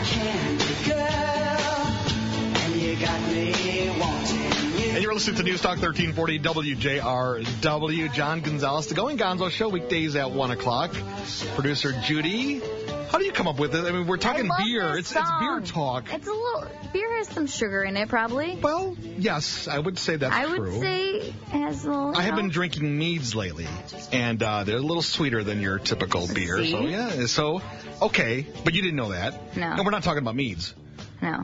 candy girl, and you got me wanting you. And you're listening to News Talk 1340 WJRW. John Gonzalez, the Going Gonzo Show, weekdays at 1 o'clock. Producer Judy, how do you come up with it? I mean, we're talking beer. It's beer talk. It's a little... Beer has some sugar in it, probably. Well, yes, I would say that's true. I would say it has a little... I have been drinking meads lately, and they're a little sweeter than your typical beer. See? So, yeah, okay, but you didn't know that. No. And we're not talking about meads. No.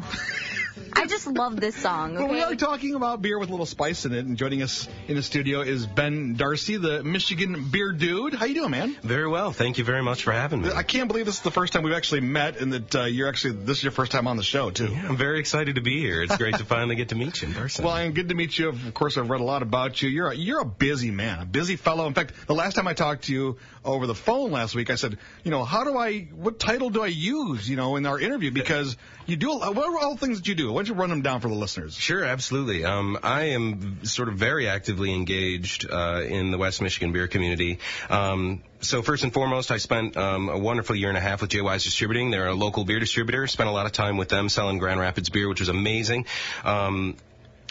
I just love this song, okay? Well, we are talking about beer with a little spice in it, and joining us in the studio is Ben Darcie, the Michigan beer dude. How you doing, man? Very well. Thank you very much for having me. I can't believe this is the first time we've actually met, and that this is your first time on the show, too. Yeah, I'm very excited to be here. It's great to finally get to meet you in person. Well, and good to meet you. Of course, I've read a lot about you. You're a busy man, a busy fellow. In fact, the last time I talked to you over the phone last week, I said, what title do I use, in our interview? Because you do, what are all the things that you do? Why don't you run them down for the listeners? Sure, absolutely. I am sort of very actively engaged in the West Michigan beer community. So first and foremost, I spent a wonderful year and a half with JY's Distributing. They're a local beer distributor. Spent a lot of time with them selling Grand Rapids beer, which was amazing.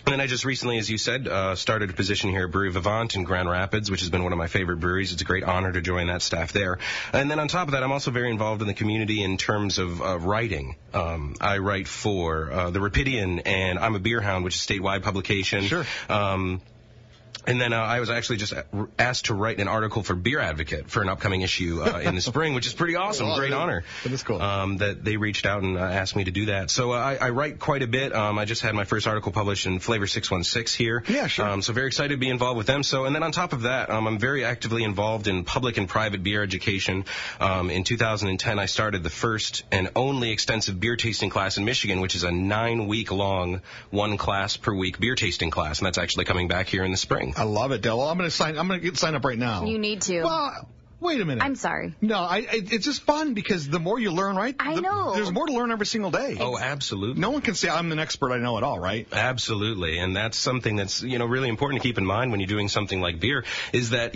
And then I just recently, as you said, started a position here at Brewery Vivant in Grand Rapids, which has been one of my favorite breweries. It's a great honor to join that staff there. And then on top of that, I'm also very involved in the community in terms of writing. I write for the Rapidian, and I'm a Beer Hound, which is a statewide publication. Sure. And then I was actually just asked to write an article for Beer Advocate for an upcoming issue in the spring, which is pretty awesome. Oh, great honor. That is cool. That they reached out and asked me to do that. So I write quite a bit. I just had my first article published in Flavor 616 here. Yeah, sure. So very excited to be involved with them. And then on top of that, I'm very actively involved in public and private beer education. In 2010, I started the first and only extensive beer tasting class in Michigan, which is a 9-week-long, one class per week beer tasting class, and that's actually coming back here in the spring. I love it, Del. I'm going to get signed up right now. You need to. Well, wait a minute. I'm sorry. No, it's just fun because the more you learn, right? I know. There's more to learn every single day. Oh, absolutely. No one can say I'm an expert, I know it all, right? Absolutely. And that's something that's, really important to keep in mind when you're doing something like beer is that,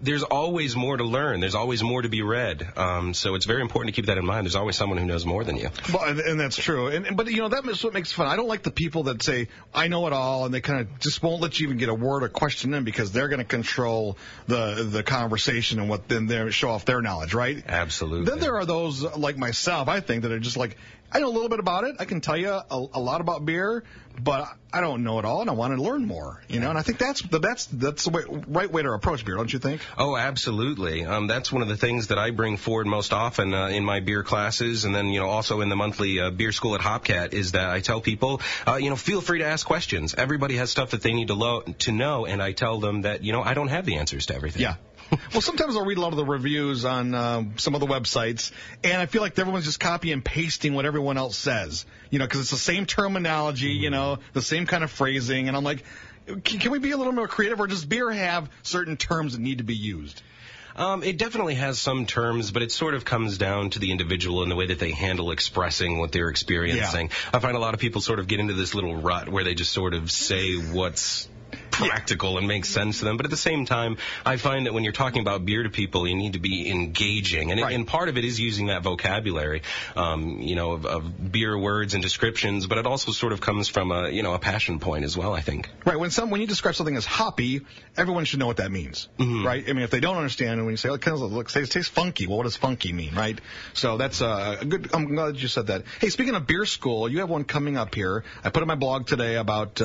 there's always more to learn. There's always more to be read. So it's very important to keep that in mind. There's always someone who knows more than you. Well, and that's true. But that's what makes it fun. I don't like the people that say, I know it all, and they kind of just won't let you even get a word or question in because they're going to control the conversation and then they show off their knowledge, right? Absolutely. Then there are those like myself, I think, that are just like, I know a little bit about it. I can tell you a lot about beer, but I don't know it all, and I want to learn more. And I think that's the right way to approach beer, don't you think? Oh, absolutely. That's one of the things that I bring forward most often in my beer classes, and then also in the monthly beer school at Hopcat is that I tell people, feel free to ask questions. Everybody has stuff that they need to know, and I tell them that I don't have the answers to everything. Yeah. Well, sometimes I'll read a lot of the reviews on some of the websites, and I feel like everyone's just copy and pasting what everyone else says, because it's the same terminology, the same kind of phrasing, and I'm like, can we be a little more creative, or does beer have certain terms that need to be used? It definitely has some terms, but it sort of comes down to the individual and the way that they handle expressing what they're experiencing. Yeah. I find a lot of people sort of get into this little rut where they just sort of say what's practical and makes sense to them. But at the same time, I find that when you're talking about beer to people, you need to be engaging. And, and part of it is using that vocabulary, of beer words and descriptions. But it also sort of comes from a passion point as well, I think. Right. When you describe something as hoppy, everyone should know what that means. Mm-hmm. Right. I mean, if they don't understand, and when you say, it tastes funky, well, what does funky mean? Right. So that's a good, I'm glad you said that. Hey, speaking of beer school, you have one coming up here. I put on my blog today about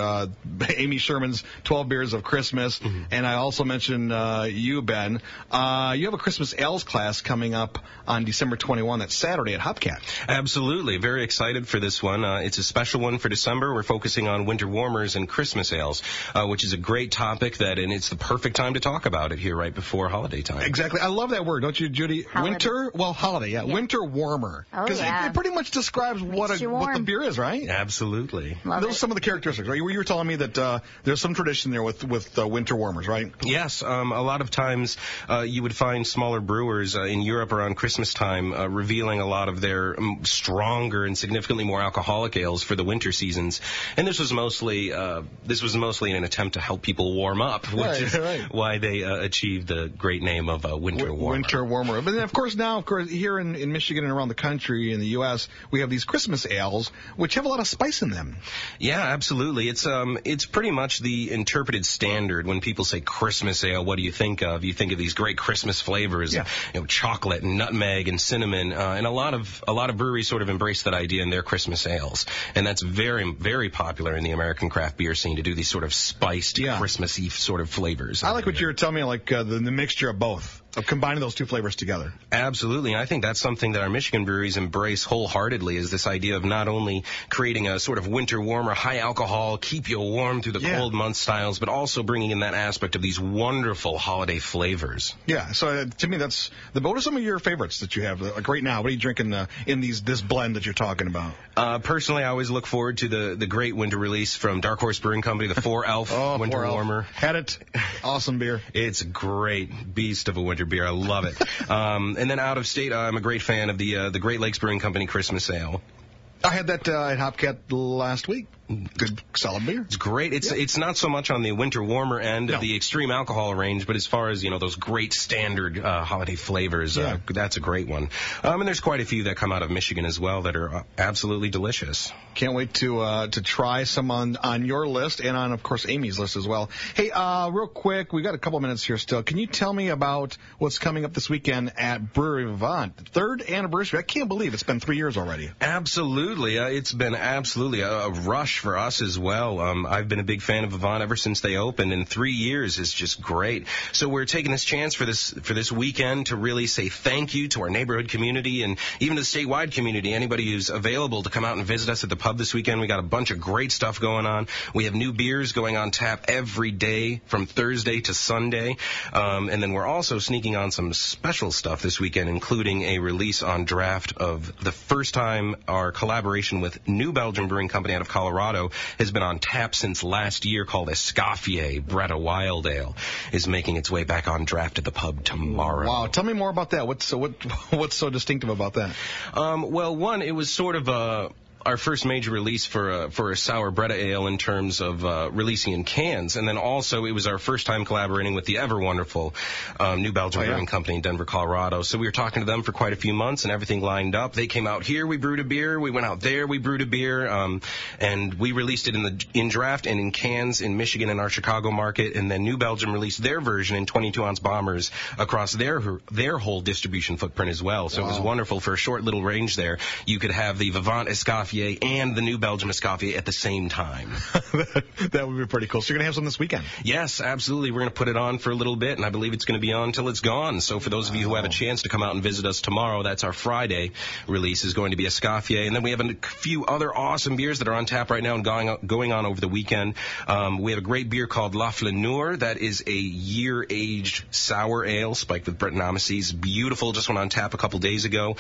Amy Sherman's 12 Beers of Christmas, and I also mentioned you, Ben. You have a Christmas Ales class coming up on December 21. That's Saturday at Hopcat. Absolutely. Very excited for this one. It's a special one for December. We're focusing on winter warmers and Christmas ales, which is a great topic and it's the perfect time to talk about it here right before holiday time. Exactly. I love that word, don't you, Judy? Holiday. Holiday, yeah. Winter warmer. Because it pretty much describes what the beer is, right? Absolutely. Those are some of the characteristics, right? You were telling me that there's some tradition there with winter warmers, right? Yes, a lot of times you would find smaller brewers in Europe around Christmas time revealing a lot of their stronger and significantly more alcoholic ales for the winter seasons. And this was mostly an attempt to help people warm up, which is why they achieved the great name of winter warmer. Winter warmer. But then, of course, here in Michigan and around the country, in the U.S., we have these Christmas ales, which have a lot of spice in them. Yeah, absolutely. It's pretty much the interpreted standard. When people say Christmas ale, what do you think of? You think of these great Christmas flavors, chocolate and nutmeg and cinnamon, and a lot of breweries sort of embrace that idea in their Christmas ales, and that's very, very popular in the American craft beer scene to do these sort of spiced Christmassy sort of flavors. I like what you were telling me, like the mixture of both, of combining those two flavors together. Absolutely, and I think that's something that our Michigan breweries embrace wholeheartedly, is this idea of not only creating a sort of winter warmer, high alcohol, keep you warm through the cold month styles, but also bringing in that aspect of these wonderful holiday flavors. Yeah, so to me, what are some of your favorites that you have? Like right now, what are you drinking in this blend that you're talking about? Personally, I always look forward to the great winter release from Dark Horse Brewing Company, the 4 Elf Winter Warmer. Had it. Awesome beer. It's a great beast of a winter beer. I love it. And then out of state, I'm a great fan of the Great Lakes Brewing Company Christmas Ale. I had that at Hopcat last week. Good, solid beer. It's great. It's not so much on the winter warmer end of the extreme alcohol range, but as far as, those great standard holiday flavors, that's a great one. And there's quite a few that come out of Michigan as well that are absolutely delicious. Can't wait to try some on your list and on, of course, Amy's list as well. Hey, real quick, we got a couple minutes here still. Can you tell me about what's coming up this weekend at Brewery Vivant? 3rd anniversary. I can't believe it's been 3 years already. Absolutely. It's been absolutely a rush for us as well. I've been a big fan of Vivant ever since they opened, and 3 years is just great. So we're taking this chance for this weekend to really say thank you to our neighborhood community and even the statewide community. Anybody who's available to come out and visit us at the pub this weekend. We got a bunch of great stuff going on. We have new beers going on tap every day from Thursday to Sunday. And then we're also sneaking on some special stuff this weekend, including a release on draft of the first time our collaboration with New Belgium Brewing Company out of Colorado has been on tap since last year, called Escoffier Bretta Wild Ale, is making its way back on draft at the pub tomorrow. Wow, tell me more about that. What's so distinctive about that? Well, one, it was sort of our first major release for a sour Bretta ale in terms of releasing in cans, and then also it was our first time collaborating with the ever wonderful New Belgium Brewing Company in Denver, Colorado. So we were talking to them for quite a few months, and everything lined up. They came out here, we brewed a beer. We went out there, we brewed a beer, and we released it in draft and in cans in Michigan and our Chicago market. And then New Belgium released their version in 22-ounce bombers across their whole distribution footprint as well. So it was wonderful. For a short little range there, you could have the Vivant Escoffier and the New Belgium Escoffier at the same time. That would be pretty cool. So you're going to have some this weekend? Yes, absolutely. We're going to put it on for a little bit, and I believe it's going to be on until it's gone. So for those of you who have a chance to come out and visit us tomorrow, that's our Friday release, is going to be Escoffier. And then we have a few other awesome beers that are on tap right now and going on over the weekend. We have a great beer called La Flaneur. That is a year-aged sour ale spiked with Brettanomyces. Beautiful. Just went on tap a couple days ago.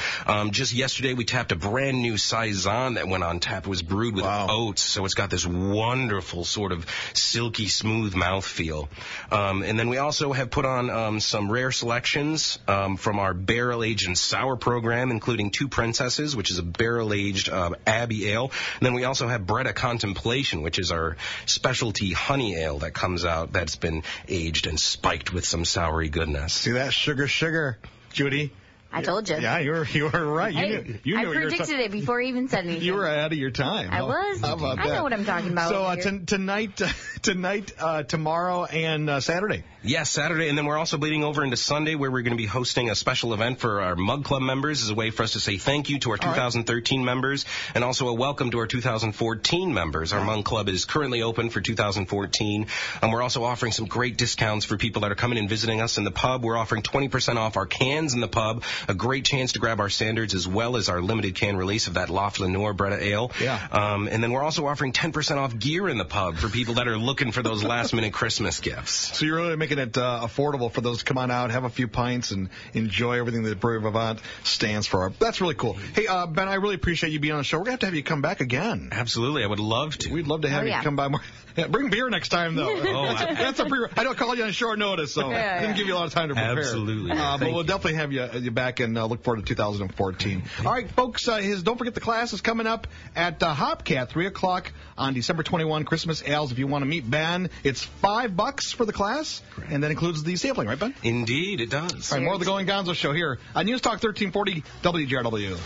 Just yesterday, we tapped a brand new Saison that went on tap. It was brewed with oats, so it's got this wonderful sort of silky smooth mouthfeel. And then we also have put on some rare selections from our barrel-aged and sour program, including Two Princesses, which is a barrel-aged Abbey ale. And then we also have Bretta Contemplation, which is our specialty honey ale that comes out that's been aged and spiked with some soury goodness. See that? Sugar, Judy. I told you. Yeah, you were right. Hey, you knew I predicted it before you even said anything. You were ahead of your time. I was. How about that? I know what I'm talking about. So tonight, tomorrow, and Saturday. Yes, Saturday, and then we're also bleeding over into Sunday, where we're going to be hosting a special event for our Mug Club members as a way for us to say thank you to our 2013 members, and also a welcome to our 2014 members. Our Mug Club is currently open for 2014, and we're also offering some great discounts for people that are coming and visiting us in the pub. We're offering 20% off our cans in the pub. a great chance to grab our standards as well as our limited can release of that Loft Lenore Bretta Ale. Yeah. And then we're also offering 10% off gear in the pub for people that are looking for those last-minute Christmas gifts. So you're really making it affordable for those to come on out, have a few pints, and enjoy everything that Brewery Vivant stands for. That's really cool. Hey, Ben, I really appreciate you being on the show. We're going to have you come back again. Absolutely. I would love to. We'd love to have you come by more. Yeah, bring beer next time, though. That's I don't call you on short notice, so I didn't give you a lot of time to prepare. Absolutely. But we'll definitely have you back and look forward to 2014. All right, folks, don't forget the class is coming up at Hopcat, 3 o'clock on December 21, Christmas Ales. If you want to meet Ben, it's $5 for the class, and that includes the sampling, right, Ben? Indeed, it does. All right, more of the Going Gonzo Show here on News Talk 1340 WJRW.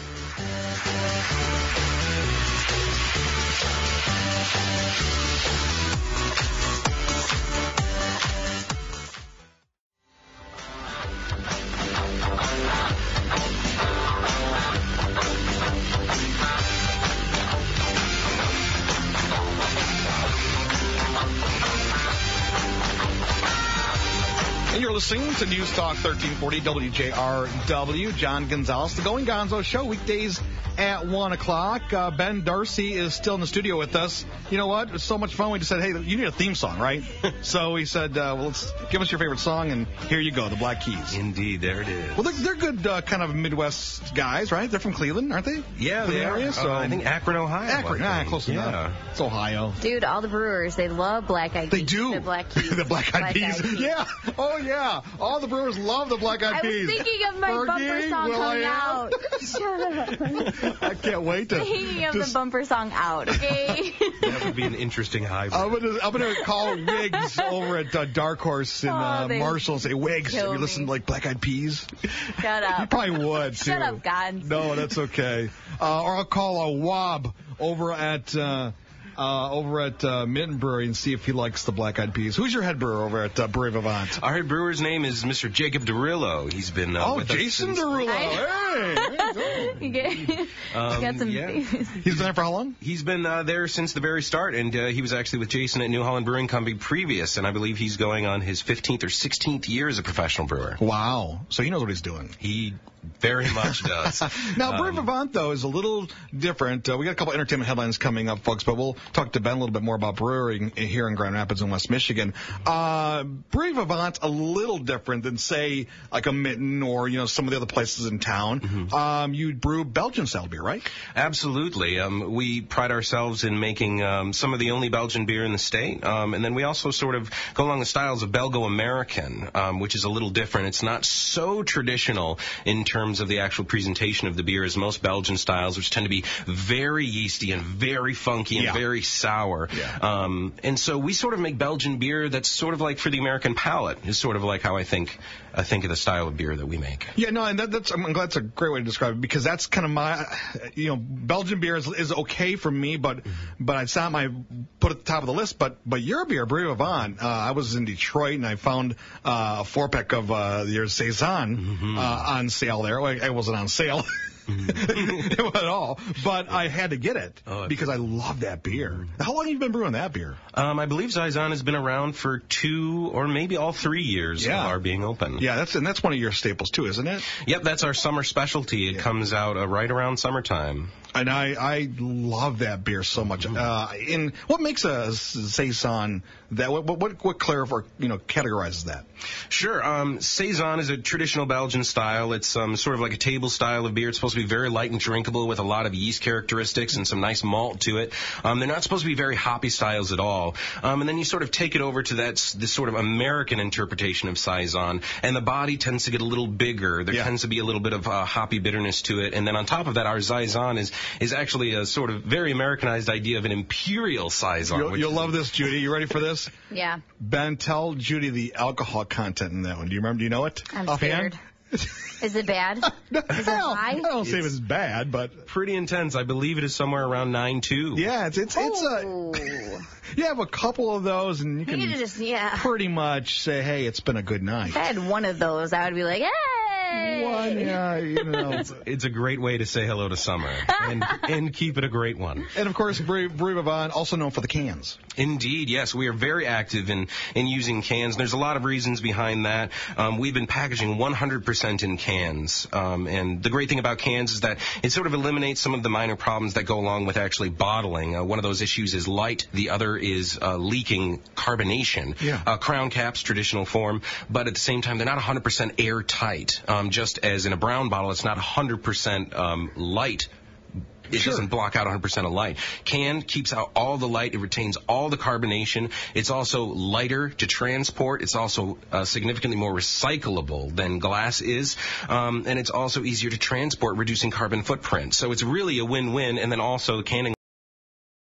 You're listening to News Talk 1340 WJRW. John Gonzalez, the Going Gonzo Show, weekdays at 1 o'clock. Ben Darcie is still in the studio with us. You know what? It was so much fun. We just said, hey, you need a theme song, right? So we said, well, let's give us your favorite song, and here you go, the Black Keys. Indeed, there it is. Well, they're good kind of Midwest guys, right? They're from Cleveland, aren't they? Yeah, From they the area. are. So I think Akron, Ohio. Akron, close enough. It's Ohio. Dude, all the brewers, they love Black Eyed Peas. They do. The Black Keys. The Black Eyed Peas. Yeah. Oh, yeah. All the brewers love the Black Eyed Peas. I was thinking of my bumper song coming out. Shut up. I can't wait to. Thinking of the bumper song out, okay? That would be an interesting hybrid. I'm gonna call Wiggs over at Dark Horse in Marshall and say, Wiggs, have you listened to like Black Eyed Peas? Shut up. You probably would, too. Shut up, God. No, that's okay. Or I'll call a Wob over at Minton Brewery and see if he likes the Black Eyed Peas. Who's your head brewer over at Brewery Vivant? Our head brewer's name is Mr. Jacob Derillo. He's been with Jason us Derillo. Hey. You got some He's been there for how long? He's been there since the very start, and he was actually with Jason at New Holland Brewing Company previous, and I believe he's going on his 15th or 16th year as a professional brewer. Wow. So he knows what he's doing. He very much does. Now, Brewery Vivant, though, is a little different. We got a couple entertainment headlines coming up, folks, but we'll talk to Ben a little bit more about brewing here in Grand Rapids in West Michigan. Brewery Vivant's a little different than, say, like a Minton or, some of the other places in town. Mm-hmm. You brew Belgian-style beer, right? Absolutely. We pride ourselves in making some of the only Belgian beer in the state, and then we also sort of go along the styles of Belgo-American, which is a little different. It's not so traditional in terms of the actual presentation of the beer as most Belgian styles, which tend to be very yeasty and very funky and very sour. Yeah. And so we sort of make Belgian beer that's sort of like for the American palate, is sort of like how I think of the style of beer that we make. Yeah, no, and I'm glad that's a great way to describe it, because that's kind of my, Belgian beer is okay for me, but it's not my put at the top of the list. But your beer, Brewery Vivant, I was in Detroit and I found a 4-pack of your Saison on sale there. Well, it wasn't on sale. At all, but I had to get it because I love that beer. How long have you been brewing that beer? I believe Saison has been around for 2 or maybe all 3 years of our being open. Yeah, that's one of your staples too, isn't it? Yep, that's our summer specialty. It comes out right around summertime. And I love that beer so much. In what makes a Saison that? What categorizes that? Sure. Saison is a traditional Belgian style. It's sort of like a table style of beer. It's supposed to be very light and drinkable with a lot of yeast characteristics and some nice malt to it. They're not supposed to be very hoppy styles at all. And then you sort of take it over to this sort of American interpretation of Saison, and the body tends to get a little bigger. There tends to be a little bit of hoppy bitterness to it. And then on top of that, our Saison is actually a sort of very Americanized idea of an imperial Saison. You'll love this, Judy. You ready for this? Yeah. Ben, tell Judy the alcohol content in that one. Do you remember? Do you know it? I'm scared. Is it bad? Is it high? I don't say it's bad, but pretty intense. I believe it is somewhere around 9.2. Yeah, it's you have a couple of those, and you can pretty much say, hey, it's been a good night. If I had one of those, I would be like, hey! One, yeah, you know. It's a great way to say hello to summer and keep it a great one. And of course, Brie Vivant, also known for the cans. Indeed, yes. We are very active in using cans. There's a lot of reasons behind that. We've been packaging 100% in cans. And the great thing about cans is that it sort of eliminates some of the minor problems that go along with actually bottling. One of those issues is light. The other is leaking carbonation. Yeah. Crown caps, traditional form. But at the same time, they're not 100% airtight. Just as in a brown bottle, it's not 100% light. It doesn't block out 100% of light. Can keeps out all the light. It retains all the carbonation. It's also lighter to transport. It's also significantly more recyclable than glass is. And it's also easier to transport, reducing carbon footprint. So it's really a win-win. And then also canning